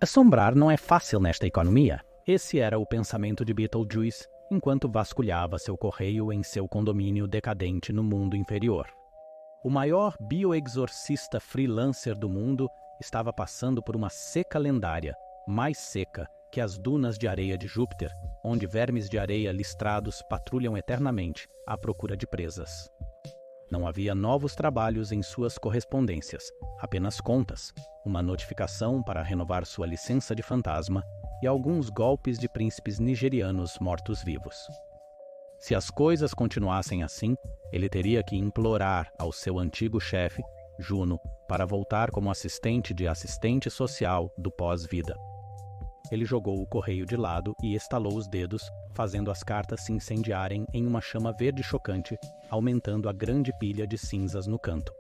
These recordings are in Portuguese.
Assombrar não é fácil nesta economia. Esse era o pensamento de Beetlejuice enquanto vasculhava seu correio em seu condomínio decadente no mundo inferior. O maior bioexorcista freelancer do mundo estava passando por uma seca lendária, mais seca que as dunas de areia de Júpiter, onde vermes de areia listrados patrulham eternamente à procura de presas. Não havia novos trabalhos em suas correspondências, apenas contas, uma notificação para renovar sua licença de fantasma e alguns golpes de príncipes nigerianos mortos-vivos. Se as coisas continuassem assim, ele teria que implorar ao seu antigo chefe, Juno, para voltar como assistente de assistente social do pós-vida. Ele jogou o correio de lado e estalou os dedos, fazendo as cartas se incendiarem em uma chama verde chocante, aumentando a grande pilha de cinzas no canto.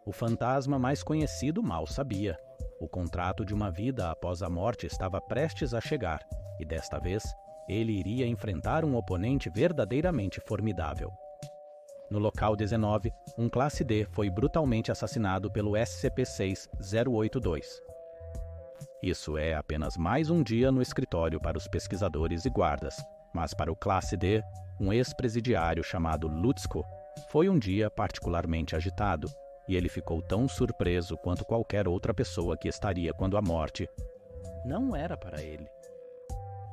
O fantasma mais conhecido mal sabia. O contrato de uma vida após a morte estava prestes a chegar, e desta vez, ele iria enfrentar um oponente verdadeiramente formidável. No local 19, um classe D foi brutalmente assassinado pelo SCP-6082. Isso é apenas mais um dia no escritório para os pesquisadores e guardas, mas para o classe D, um ex-presidiário chamado Lutsko, foi um dia particularmente agitado, e ele ficou tão surpreso quanto qualquer outra pessoa que estaria quando a morte não era para ele.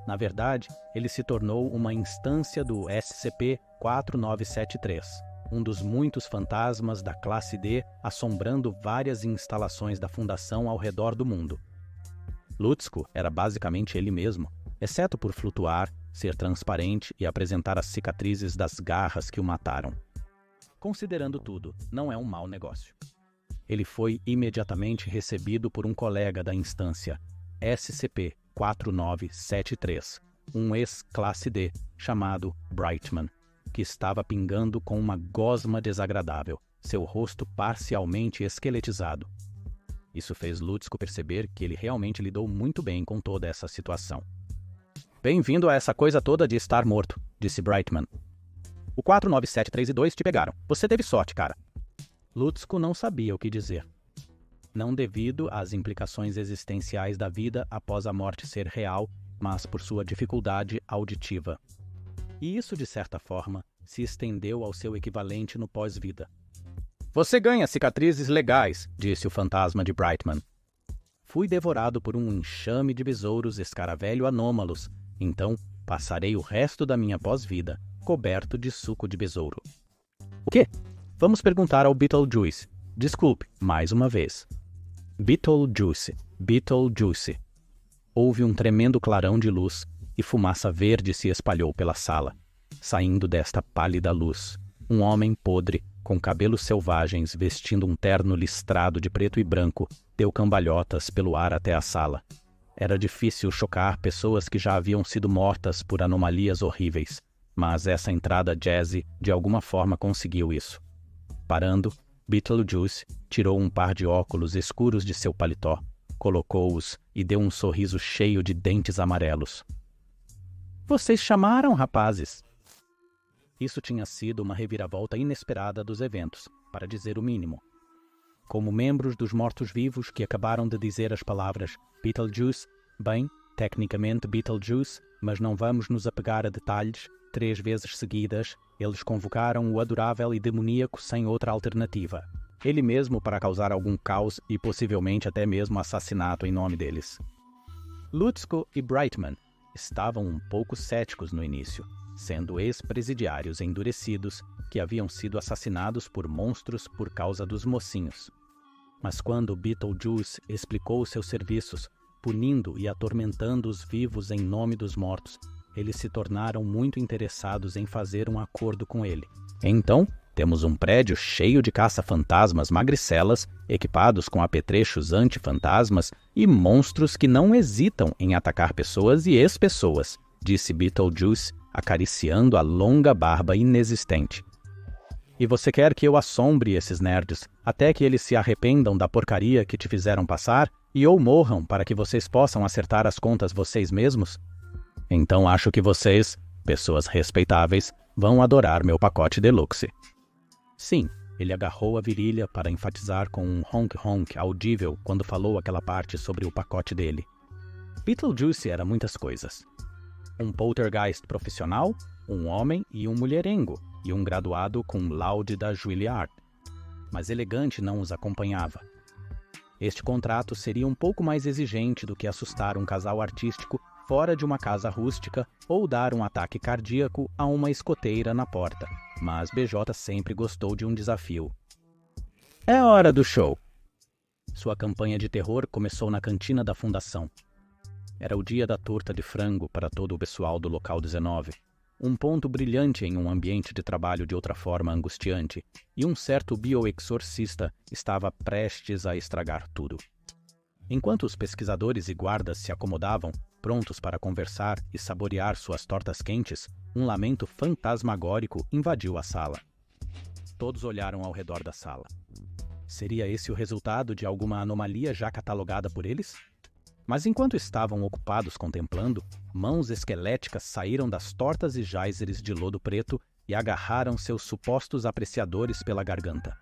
Na verdade, ele se tornou uma instância do SCP-4973, um dos muitos fantasmas da classe D assombrando várias instalações da Fundação ao redor do mundo. Lutsko era basicamente ele mesmo, exceto por flutuar, ser transparente e apresentar as cicatrizes das garras que o mataram. Considerando tudo, não é um mau negócio. Ele foi imediatamente recebido por um colega da instância, SCP-4973, um ex-classe D chamado Brightman, que estava pingando com uma gosma desagradável, seu rosto parcialmente esqueletizado. Isso fez Lutsko perceber que ele realmente lidou muito bem com toda essa situação. "Bem-vindo a essa coisa toda de estar morto", disse Brightman. "O 497-3 e 2 te pegaram. Você teve sorte, cara." Lutsko não sabia o que dizer. Não devido às implicações existenciais da vida após a morte ser real, mas por sua dificuldade auditiva. E isso, de certa forma, se estendeu ao seu equivalente no pós-vida. "Você ganha cicatrizes legais", disse o fantasma de Brightman. "Fui devorado por um enxame de besouros escaravelho anômalos, então passarei o resto da minha pós-vida coberto de suco de besouro." "O quê?" "Vamos perguntar ao Beetlejuice. Desculpe, mais uma vez." Beetlejuice, Beetlejuice. Houve um tremendo clarão de luz e fumaça verde se espalhou pela sala. Saindo desta pálida luz, um homem podre, com cabelos selvagens, vestindo um terno listrado de preto e branco, deu cambalhotas pelo ar até a sala. Era difícil chocar pessoas que já haviam sido mortas por anomalias horríveis, mas essa entrada jazzy de alguma forma conseguiu isso. Parando, Beetlejuice tirou um par de óculos escuros de seu paletó, colocou-os e deu um sorriso cheio de dentes amarelos. "Vocês chamaram, rapazes?" Isso tinha sido uma reviravolta inesperada dos eventos, para dizer o mínimo. Como membros dos mortos-vivos que acabaram de dizer as palavras Beetlejuice, bem, tecnicamente Beetlejuice, mas não vamos nos apegar a detalhes, 3 vezes seguidas, eles convocaram o adorável e demoníaco sem outra alternativa. Ele mesmo para causar algum caos e possivelmente até mesmo assassinato em nome deles. Lutsko e Brightman estavam um pouco céticos no início, sendo ex-presidiários endurecidos que haviam sido assassinados por monstros por causa dos mocinhos. Mas quando Beetlejuice explicou seus serviços, punindo e atormentando os vivos em nome dos mortos, eles se tornaram muito interessados em fazer um acordo com ele. Então, temos um prédio cheio de caça-fantasmas magricelas, equipados com apetrechos anti-fantasmas e monstros que não hesitam em atacar pessoas e ex-pessoas, disse Beetlejuice, acariciando a longa barba inexistente. "E você quer que eu assombre esses nerds, até que eles se arrependam da porcaria que te fizeram passar e ou morram para que vocês possam acertar as contas vocês mesmos? Então acho que vocês, pessoas respeitáveis, vão adorar meu pacote deluxe." "Sim, Ele agarrou a virilha para enfatizar com um honk-honk audível quando falou aquela parte sobre o pacote dele. Beetlejuice era muitas coisas. Um poltergeist profissional, um homem e um mulherengo, e um graduado cum laude da Juilliard. Mas elegante não os acompanhava. Este contrato seria um pouco mais exigente do que assustar um casal artístico fora de uma casa rústica ou dar um ataque cardíaco a uma escoteira na porta, mas BJ sempre gostou de um desafio. É hora do show! Sua campanha de terror começou na cantina da fundação. Era o dia da torta de frango para todo o pessoal do local 19, um ponto brilhante em um ambiente de trabalho de outra forma angustiante, e um certo bioexorcista estava prestes a estragar tudo. Enquanto os pesquisadores e guardas se acomodavam, prontos para conversar e saborear suas tortas quentes, um lamento fantasmagórico invadiu a sala. Todos olharam ao redor da sala. Seria esse o resultado de alguma anomalia já catalogada por eles? Mas enquanto estavam ocupados contemplando, mãos esqueléticas saíram das tortas e geysers de lodo preto e agarraram seus supostos apreciadores pela garganta.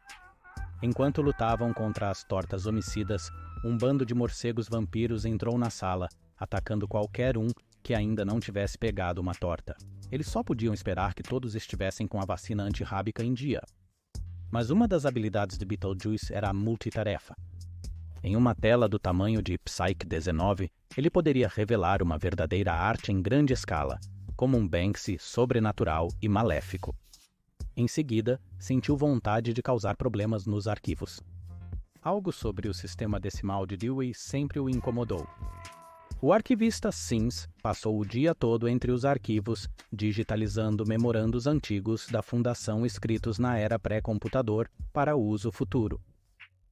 Enquanto lutavam contra as tortas homicidas, um bando de morcegos vampiros entrou na sala, atacando qualquer um que ainda não tivesse pegado uma torta. Eles só podiam esperar que todos estivessem com a vacina antirrábica em dia. Mas uma das habilidades de Beetlejuice era a multitarefa. Em uma tela do tamanho de Psyche-19, ele poderia revelar uma verdadeira arte em grande escala, como um Banksy sobrenatural e maléfico. Em seguida, sentiu vontade de causar problemas nos arquivos. Algo sobre o sistema decimal de Dewey sempre o incomodou. O arquivista Sims passou o dia todo entre os arquivos, digitalizando memorandos antigos da fundação escritos na era pré-computador para uso futuro.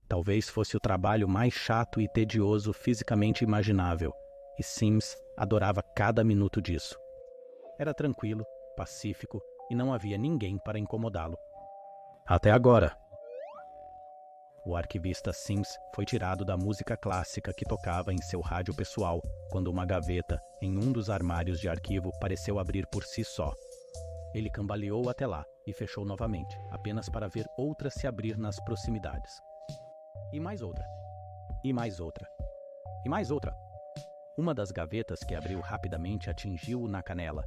Talvez fosse o trabalho mais chato e tedioso fisicamente imaginável, e Sims adorava cada minuto disso. Era tranquilo, pacífico e não havia ninguém para incomodá-lo. Até agora. O arquivista Sims foi tirado da música clássica que tocava em seu rádio pessoal quando uma gaveta em um dos armários de arquivo pareceu abrir por si só. Ele cambaleou até lá e fechou novamente, apenas para ver outra se abrir nas proximidades. E mais outra. E mais outra. E mais outra. Uma das gavetas que abriu rapidamente atingiu-o na canela.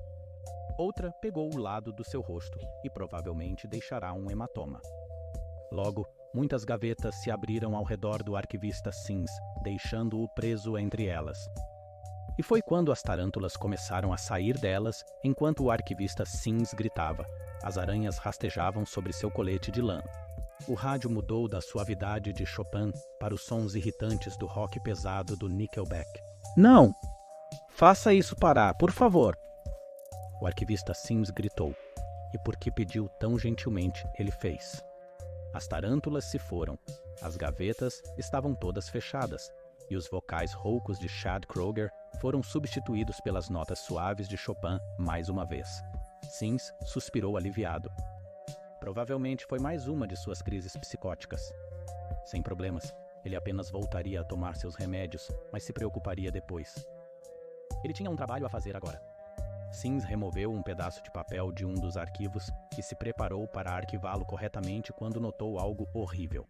Outra pegou o lado do seu rosto e provavelmente deixará um hematoma. Logo, muitas gavetas se abriram ao redor do arquivista Sims, deixando-o preso entre elas. E foi quando as tarântulas começaram a sair delas, enquanto o arquivista Sims gritava. As aranhas rastejavam sobre seu colete de lã. O rádio mudou da suavidade de Chopin para os sons irritantes do rock pesado do Nickelback. Não! Faça isso parar, por favor! O arquivista Sims gritou, e porque pediu tão gentilmente, ele fez. As tarântulas se foram, as gavetas estavam todas fechadas, e os vocais roucos de Chad Kroeger foram substituídos pelas notas suaves de Chopin mais uma vez. Sims suspirou aliviado. Provavelmente foi mais uma de suas crises psicóticas. Sem problemas, ele apenas voltaria a tomar seus remédios, mas se preocuparia depois. Ele tinha um trabalho a fazer agora. Sims removeu um pedaço de papel de um dos arquivos e se preparou para arquivá-lo corretamente quando notou algo horrível.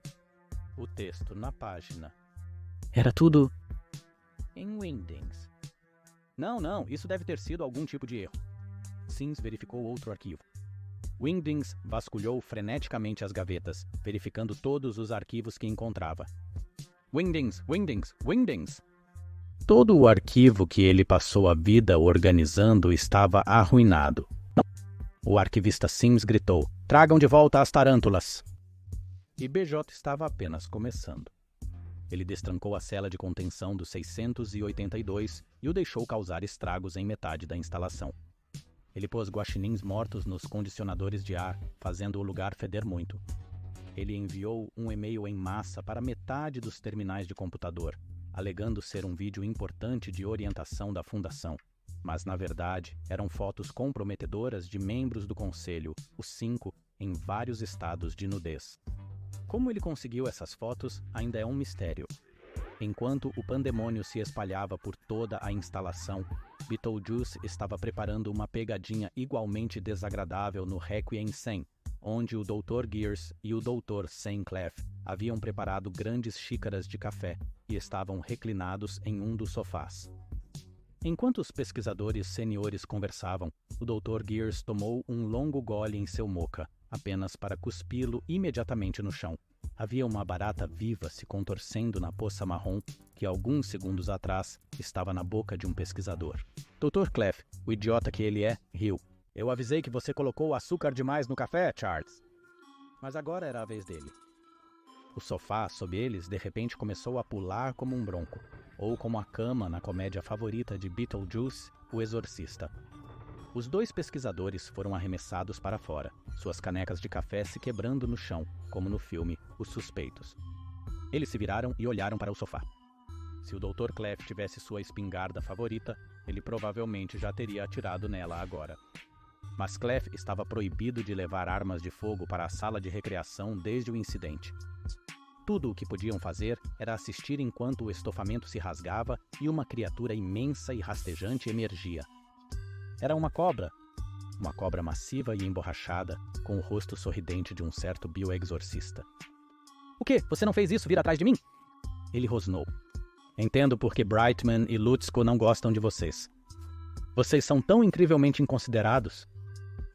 O texto na página. Era tudo em Wingdings. Não, isso deve ter sido algum tipo de erro. Sims verificou outro arquivo. Wingdings vasculhou freneticamente as gavetas, verificando todos os arquivos que encontrava. Wingdings! Todo o arquivo que ele passou a vida organizando estava arruinado. O arquivista Sims gritou, "Tragam de volta as tarântulas!" E BJ estava apenas começando. Ele destrancou a cela de contenção do 682 e o deixou causar estragos em metade da instalação. Ele pôs guaxinins mortos nos condicionadores de ar, fazendo o lugar feder muito. Ele enviou um e-mail em massa para metade dos terminais de computador, alegando ser um vídeo importante de orientação da fundação. Mas, na verdade, eram fotos comprometedoras de membros do conselho, os 5, em vários estados de nudez. Como ele conseguiu essas fotos ainda é um mistério. Enquanto o pandemônio se espalhava por toda a instalação, Beetlejuice estava preparando uma pegadinha igualmente desagradável no Requiem 100, onde o Dr. Gears e o Dr. Sam Clef haviam preparado grandes xícaras de café e estavam reclinados em um dos sofás. Enquanto os pesquisadores seniores conversavam, o Dr. Gears tomou um longo gole em seu mocha, apenas para cuspi-lo imediatamente no chão. Havia uma barata viva se contorcendo na poça marrom que, alguns segundos atrás, estava na boca de um pesquisador. Dr. Clef, o idiota que ele é, riu. Eu avisei que você colocou açúcar demais no café, Charles. Mas agora era a vez dele. O sofá, sob eles, de repente começou a pular como um bronco, ou como a cama na comédia favorita de Beetlejuice, O Exorcista. Os dois pesquisadores foram arremessados para fora, suas canecas de café se quebrando no chão, como no filme Os Suspeitos. Eles se viraram e olharam para o sofá. Se o Dr. Clef tivesse sua espingarda favorita, ele provavelmente já teria atirado nela agora. Mas Clef estava proibido de levar armas de fogo para a sala de recreação desde o incidente. Tudo o que podiam fazer era assistir enquanto o estofamento se rasgava e uma criatura imensa e rastejante emergia. Era uma cobra massiva e emborrachada, com o rosto sorridente de um certo bioexorcista. O quê? Você não fez isso vir atrás de mim? Ele rosnou. Entendo porque Brightman e Lutzko não gostam de vocês. Vocês são tão incrivelmente inconsiderados.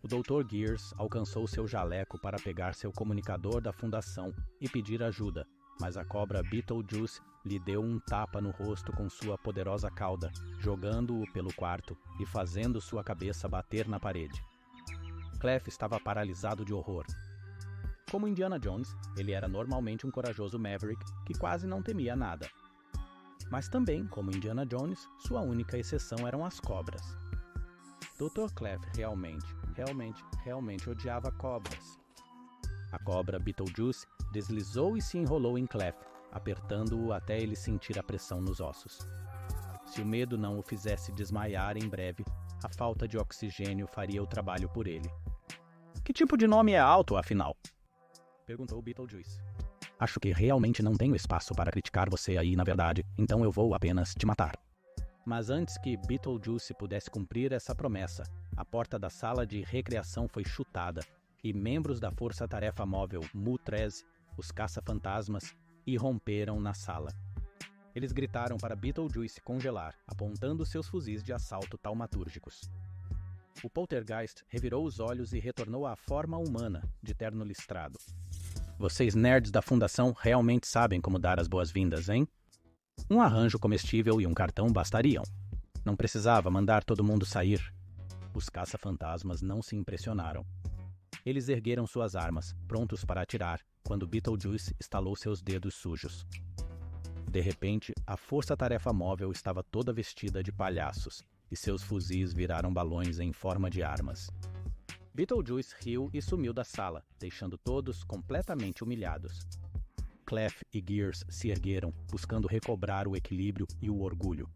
O Dr. Gears alcançou seu jaleco para pegar seu comunicador da fundação e pedir ajuda, mas a cobra Beetlejuice lhe deu um tapa no rosto com sua poderosa cauda, jogando-o pelo quarto e fazendo sua cabeça bater na parede. Clef estava paralisado de horror. Como Indiana Jones, ele era normalmente um corajoso Maverick que quase não temia nada. Mas também, como Indiana Jones, sua única exceção eram as cobras. Dr. Clef realmente odiava cobras. A cobra Beetlejuice deslizou e se enrolou em Clef, apertando-o até ele sentir a pressão nos ossos. Se o medo não o fizesse desmaiar em breve, a falta de oxigênio faria o trabalho por ele. Que tipo de nome é alto, afinal? Perguntou Beetlejuice. Acho que realmente não tenho espaço para criticar você aí, na verdade, então eu vou apenas te matar. Mas antes que Beetlejuice pudesse cumprir essa promessa, a porta da sala de recreação foi chutada e membros da Força-Tarefa Móvel Mu-13, os caça-fantasmas, irromperam na sala. Eles gritaram para Beetlejuice congelar, apontando seus fuzis de assalto taumatúrgicos. O poltergeist revirou os olhos e retornou à forma humana, de terno listrado. Vocês nerds da fundação realmente sabem como dar as boas-vindas, hein? Um arranjo comestível e um cartão bastariam. Não precisava mandar todo mundo sair. Os caça-fantasmas não se impressionaram. Eles ergueram suas armas, prontos para atirar, quando Beetlejuice estalou seus dedos sujos. De repente, a Força-Tarefa Móvel estava toda vestida de palhaços, e seus fuzis viraram balões em forma de armas. Beetlejuice riu e sumiu da sala, deixando todos completamente humilhados. Clef e Gears se ergueram, buscando recobrar o equilíbrio e o orgulho.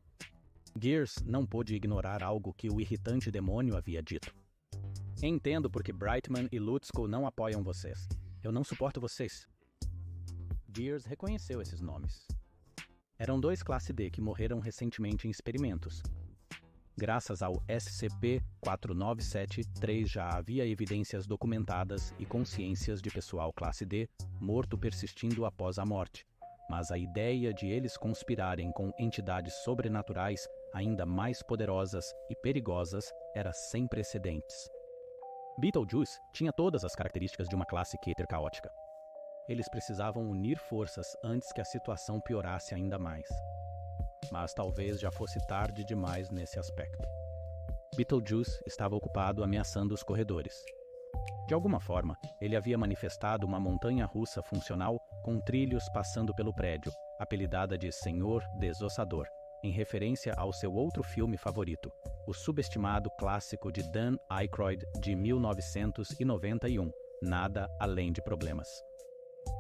Gears não pôde ignorar algo que o irritante demônio havia dito. Entendo porque Brightman e Lutzko não apoiam vocês. Eu não suporto vocês. Gears reconheceu esses nomes. Eram dois classe D que morreram recentemente em experimentos. Graças ao SCP-4973 já havia evidências documentadas e consciências de pessoal classe D morto persistindo após a morte, mas a ideia de eles conspirarem com entidades sobrenaturais ainda mais poderosas e perigosas era sem precedentes. Beetlejuice tinha todas as características de uma classe Keter caótica. Eles precisavam unir forças antes que a situação piorasse ainda mais. Mas talvez já fosse tarde demais nesse aspecto. Beetlejuice estava ocupado ameaçando os corredores. De alguma forma, ele havia manifestado uma montanha-russa funcional com trilhos passando pelo prédio, apelidada de Senhor Desossador, em referência ao seu outro filme favorito, o subestimado clássico de Dan Aykroyd de 1991, Nada Além de Problemas.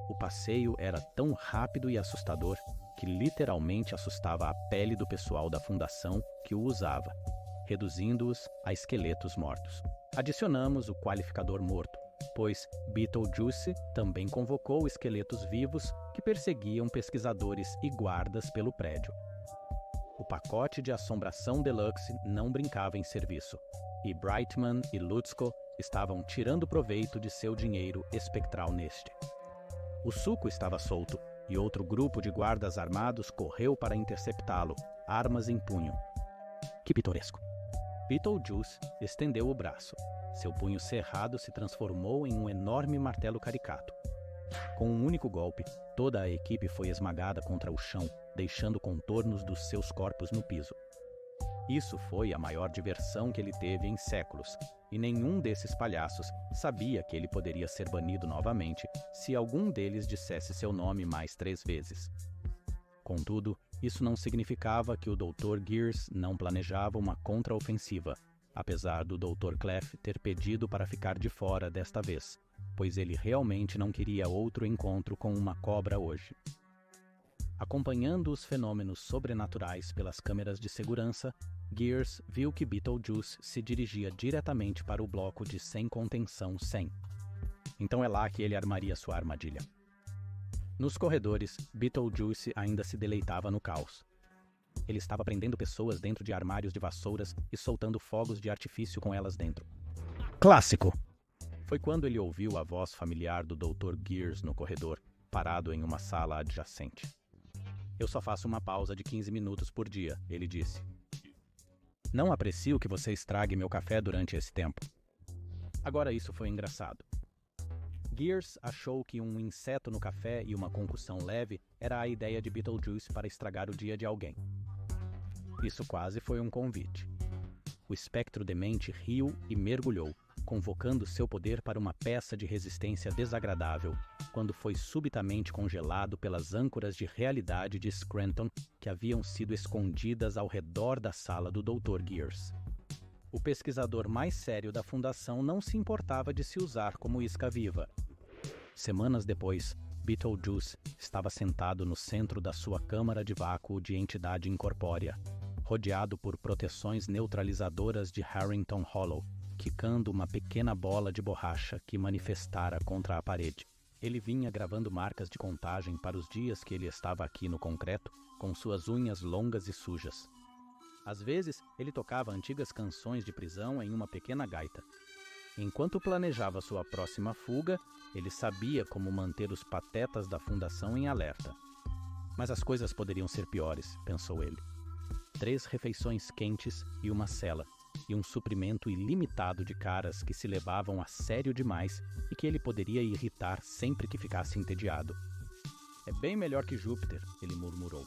O passeio era tão rápido e assustador que literalmente assustava a pele do pessoal da fundação que o usava, reduzindo-os a esqueletos mortos. Adicionamos o qualificador morto, pois Beetlejuice também convocou esqueletos vivos que perseguiam pesquisadores e guardas pelo prédio. O pacote de assombração deluxe não brincava em serviço, e Brightman e Lutzko estavam tirando proveito de seu dinheiro espectral neste. O suco estava solto e outro grupo de guardas armados correu para interceptá-lo, armas em punho. Que pitoresco! Beetlejuice estendeu o braço. Seu punho cerrado se transformou em um enorme martelo caricato. Com um único golpe, toda a equipe foi esmagada contra o chão, deixando contornos dos seus corpos no piso. Isso foi a maior diversão que ele teve em séculos, e nenhum desses palhaços sabia que ele poderia ser banido novamente se algum deles dissesse seu nome mais 3 vezes. Contudo, isso não significava que o Dr. Gears não planejava uma contraofensiva, apesar do Dr. Clef ter pedido para ficar de fora desta vez, pois ele realmente não queria outro encontro com uma cobra hoje. Acompanhando os fenômenos sobrenaturais pelas câmeras de segurança, Gears viu que Beetlejuice se dirigia diretamente para o bloco de sem contenção 100. Então é lá que ele armaria sua armadilha. Nos corredores, Beetlejuice ainda se deleitava no caos. Ele estava prendendo pessoas dentro de armários de vassouras e soltando fogos de artifício com elas dentro. Clássico! Foi quando ele ouviu a voz familiar do Dr. Gears no corredor, parado em uma sala adjacente. Eu só faço uma pausa de 15 minutos por dia, ele disse. Não aprecio que você estrague meu café durante esse tempo. Agora isso foi engraçado. Gears achou que um inseto no café e uma concussão leve era a ideia de Beetlejuice para estragar o dia de alguém. Isso quase foi um convite. O espectro demente riu e mergulhou, convocando seu poder para uma peça de resistência desagradável, quando foi subitamente congelado pelas âncoras de realidade de Scranton que haviam sido escondidas ao redor da sala do Dr. Gears. O pesquisador mais sério da fundação não se importava de se usar como isca viva. Semanas depois, Beetlejuice estava sentado no centro da sua câmara de vácuo de entidade incorpórea, rodeado por proteções neutralizadoras de Harrington Hollow, quicando uma pequena bola de borracha que manifestara contra a parede. Ele vinha gravando marcas de contagem para os dias que ele estava aqui no concreto, com suas unhas longas e sujas. Às vezes, ele tocava antigas canções de prisão em uma pequena gaita. Enquanto planejava sua próxima fuga, ele sabia como manter os patetas da fundação em alerta. Mas as coisas poderiam ser piores, pensou ele. 3 refeições quentes e uma cela, e um suprimento ilimitado de caras que se levavam a sério demais e que ele poderia irritar sempre que ficasse entediado. É bem melhor que Júpiter, ele murmurou.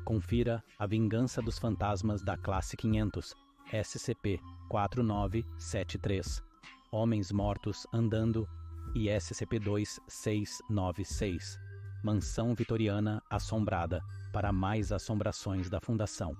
Confira A Vingança dos Fantasmas da Classe 500, SCP-4973, Homens Mortos Andando e SCP-2696, Mansão Vitoriana Assombrada, para mais assombrações da Fundação.